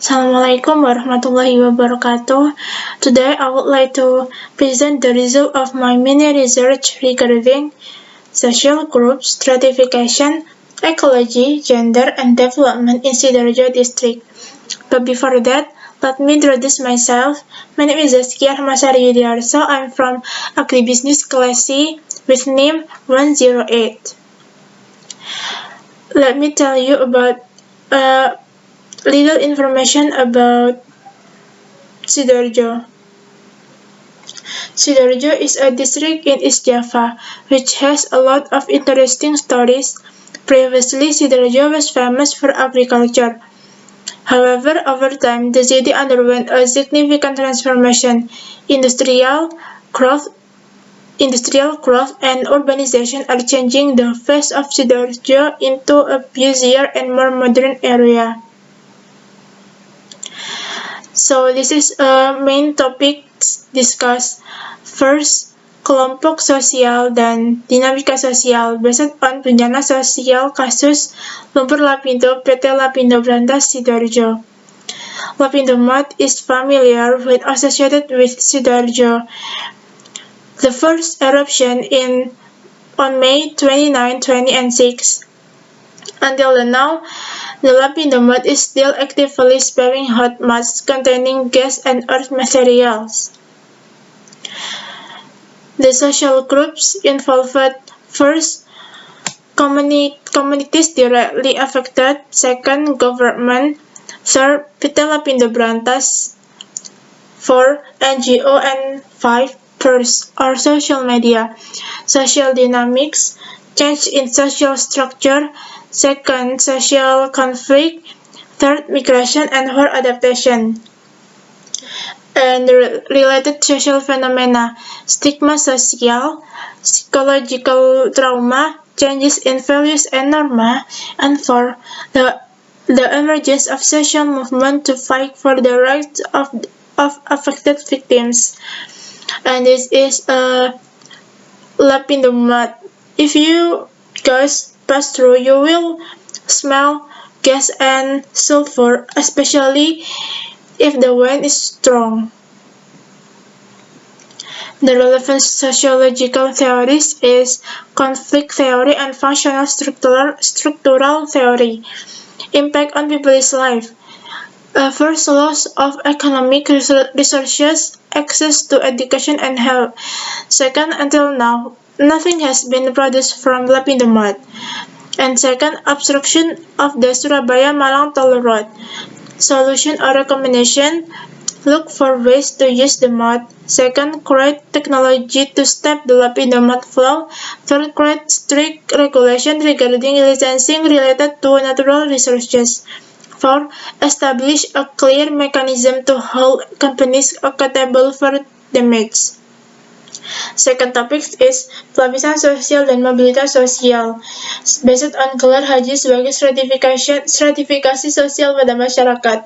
Assalamualaikum warahmatullahi wabarakatuh. Today I would like to present the result of my mini research regarding social groups, stratification, ecology, gender, and development in Sidoarjo district. But before that, let me introduce myself. My name is Zaskia Rahmasari Yudiarso. I'm from Agribusiness Class C with name 108. Let me tell you about little information about Sidoarjo. Sidoarjo is a district in East Java, which has a lot of interesting stories. Previously, Sidoarjo was famous for agriculture. However, over time, the city underwent a significant transformation. Industrial growth, industrial growth and urbanization are changing the face of Sidoarjo into a busier and more modern area. So this is a main topic discuss. First, kelompok sosial dan dinamika sosial based on bencana sosial kasus lumpur Lapindo PT Lapindo Brantas Sidoarjo. Lapindo Mud is familiar when associated with Sidoarjo. The first eruption on May 29, 2006. Until now, the Lapindo Mud is still actively spewing hot muds containing gas and earth materials. The social groups involved: first, communities directly affected; second, government; third, PT Lapindo Brantas; fourth, NGO; and five, peers or social media. Social dynamics: change in social structure; second, social conflict; third, migration and war adaptation. And related social phenomena: stigma social, psychological trauma, changes in values and norma, and four, the emergence of social movement to fight for the rights of affected victims. And this is Lapindo Mud. If you guys pass through, you will smell gas and sulfur, especially if the wind is strong. The relevant sociological theories is conflict theory and functional structural theory. Impact on people's life. First, loss of economic resources, access to education and health. Second, until now, nothing has been produced from Lapindo Mud. And second, obstruction of the Surabaya-Malang Toll Road. Solution or recommendation: look for ways to use the mud. Second, create technology to stop the Lapindo Mud flow. Third, create strict regulation regarding licensing related to natural resources. Four, establish a clear mechanism to hold companies accountable for damage. Second topic is pelapisan sosial dan mobilitas sosial. Based on gelar haji sebagai stratifikasi sosial pada masyarakat.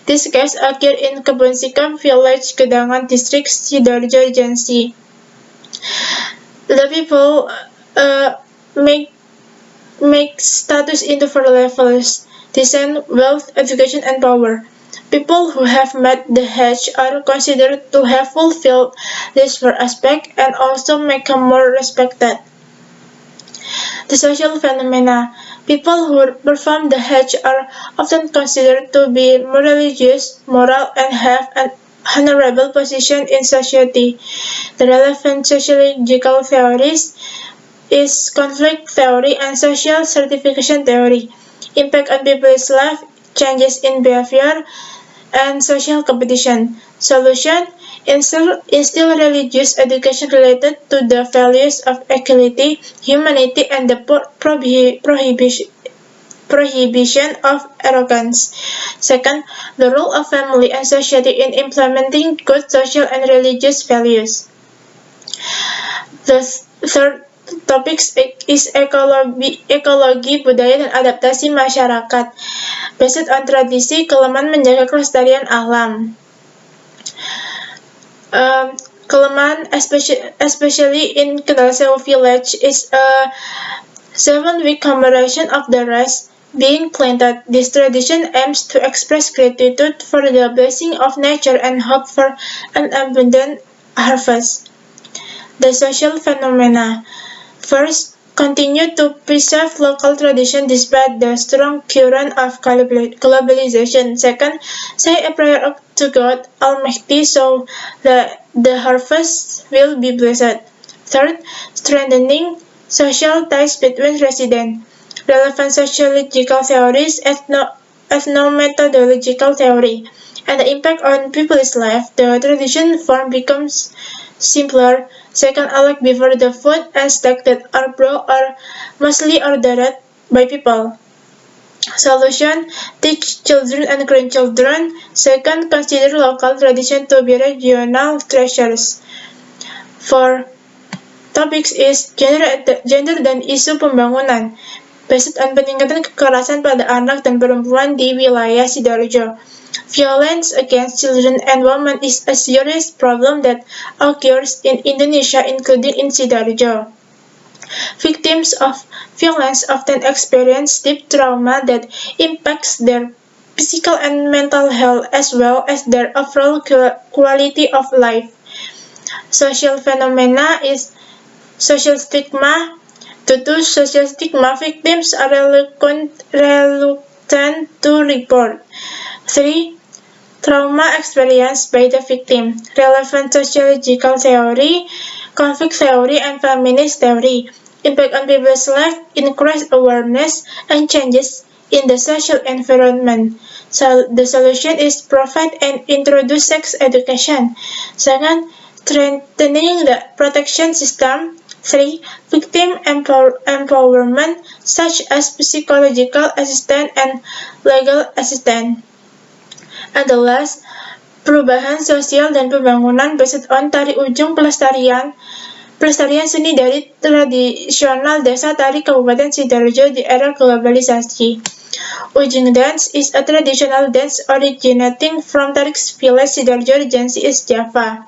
This case occurred in Kebon Sikam Village, Gedangan District, Sidoarjo Regency. The people make status into four levels: descent, wealth, education, and power. People who have met the Hajj are considered to have fulfilled these four aspects and also become more respected. The social phenomena: people who perform the Hajj are often considered to be more religious, moral, and have an honorable position in society. The relevant sociological theories is conflict theory and social stratification theory. Impact on people's life, changes in behavior, and social competition. Solution: instill religious education related to the values of equality, humanity, and the prohibition of arrogance. Second, the role of family and society in implementing good social and religious values. The third topic is ekologi, budaya, dan adaptasi masyarakat. Based on tradisi, kelemahan menjaga kelestarian alam. Kelemahan, especially in Kendal Sewu village, is a 7-week commemoration of the rest. being planted. This tradition aims to express gratitude for the blessing of nature and hope for an abundant harvest. The social phenomena. First, continue to preserve local tradition despite the strong current of globalization. Second, say a prayer to God Almighty so that the harvest will be blessed. Third, strengthening social ties between residents. Relevant sociological theories, ethnomethodological theory, and the impact on people's life. The tradition form becomes simpler. Second, alike before the food and snack that are brought are mostly ordered by people. Solution: teach children and grandchildren. Second, consider local tradition to be regional treasures. 4. Topics is gender dan isu pembangunan. Based on peningkatan kekerasan pada anak dan perempuan di wilayah Sidoarjo. Violence against children and women is a serious problem that occurs in Indonesia, including in Sidoarjo. Victims of violence often experience deep trauma that impacts their physical and mental health as well as their overall quality of life. Social phenomena is social stigma. Due to social stigma, victims are reluctant to report. 3. Trauma experienced by the victim. Relevant sociological theory, conflict theory, and feminist theory. Impact on people's life, increased awareness, and changes in the social environment. So the solution is provide and introduce sex education. Second, strengthening the protection system. 3. Victim empowerment such as psychological assistance and legal assistance. And the last, perubahan sosial dan pembangunan based on tari ujung pelestarian seni dari tradisional desa tari Kabupaten Sidoarjo di era globalisasi. Ujung dance is a traditional dance originating from Tarik village Sidoarjo, Regency East Java.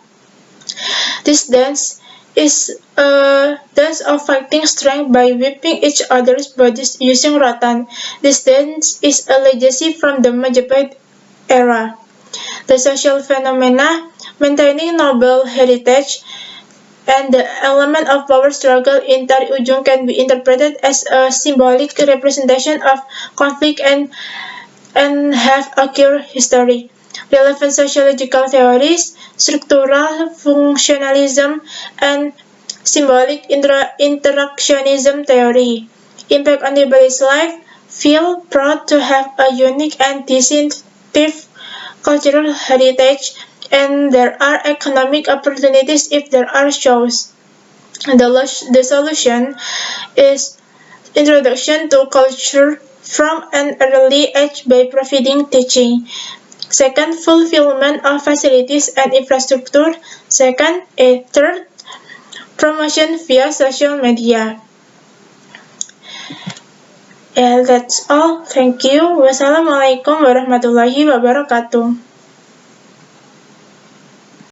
This dance is a dance of fighting strength by whipping each other's bodies using rotan. This dance is a legacy from the Majapahit era. The social phenomena, maintaining noble heritage, and the element of power struggle in Tari Ujung can be interpreted as a symbolic representation of conflict and have occurred history. Relevant sociological theories, structural functionalism, and symbolic interactionism theory. Impact on everybody's life, feel proud to have a unique and distinctive cultural heritage, and there are economic opportunities if there are shows. The solution is introduction to culture from an early age by providing teaching. Second, fulfillment of facilities and infrastructure. Third, promotion via social media. That's all. Thank you. Wassalamualaikum warahmatullahi wabarakatuh.